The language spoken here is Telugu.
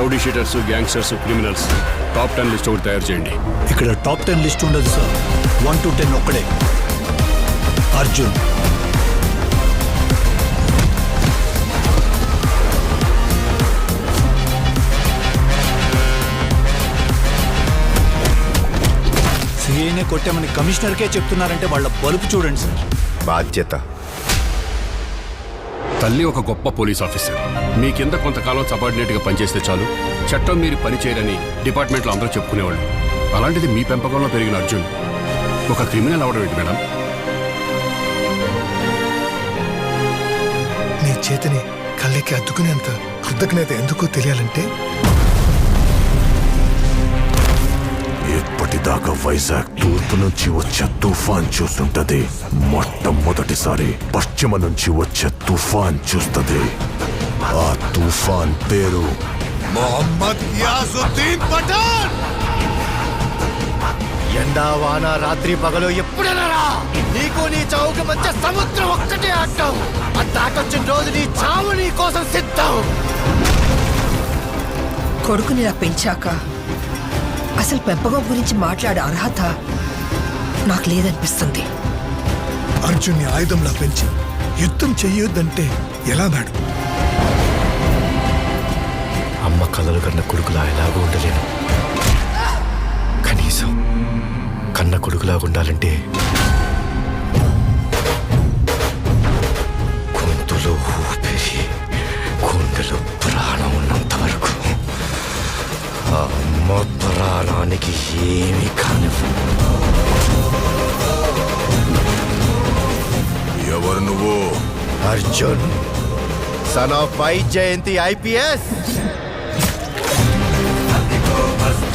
Rowdy sheeters, gangsters, criminals top 10 list ఒకటి తయారు చేయండి. ఇక్కడ టాప్ 10 లిస్ట్ ఉండదు సార్. 1 to 10 ఒక్కడే. అర్జున్. సిఐనే కొట్టామని కమిషనర్కే చెప్తున్నారంటే వాళ్ళ బలుపు చూడండి సార్. బాధ్యత. తల్లి ఒక గొప్ప పోలీస్ ఆఫీసర్. మీ కింద కొంతకాలం సబార్డినేట్గా పనిచేస్తే చాలు, చట్టం మీరు పనిచేయరని డిపార్ట్మెంట్లో అందరూ చెప్పుకునేవాళ్ళు. అలాంటిది మీ పెంపకంలో పెరిగిన అర్జున్ ఒక క్రిమినల్ అవడం ఏంటి మేడం? నీ చేతిని కళ్ళకి అద్దుకునేంత కృతజ్ఞత ఎందుకో తెలియాలంటే, ఎప్పటిదాకా వైజాగ్ తూర్పు నుంచి వచ్చే తుఫాన్ చూస్తుంటది, మొట్టమొదటిసారి పశ్చిమ నుంచి వచ్చే తుఫాన్ చూస్తుంది. ఆ తుఫాన్ పేరు మొహమ్మద్ యాజుద్దీన్ పఠాన్. ఎండా వాన రాత్రి పగలు ఎప్పుడైనా నీకు నీ చావుకి మధ్య సముద్రం ఒక్కటే ఆటం. ఆ దాటొచ్చిన రోజు నీ చావు నీ కోసం సిద్ధం. కొడుకునిలా పెంచాక అసలు పెంపకం గురించి మాట్లాడే అర్హత నాకు లేదనిపిస్తుంది. అర్జున్ని ఆయుధంలా పెంచి యుద్ధం చెయ్యొద్దంటే ఎలా మేడం? అమ్మ కలలు కన్న కొడుకులా ఎలాగో ఉండలేను. కనీసం కన్న కొడుకులాగా ఉండాలంటే గొంతులో ఊపిరి, గుండెలో ప్రాణం ఉన్నంత వరకు ఆ అమ్మ ప్రాణానికి ఏమీ కానివ్వు. ఎవరు నువ్వు? Arjun, son of Vyjayanthi IPS. Happy birthday.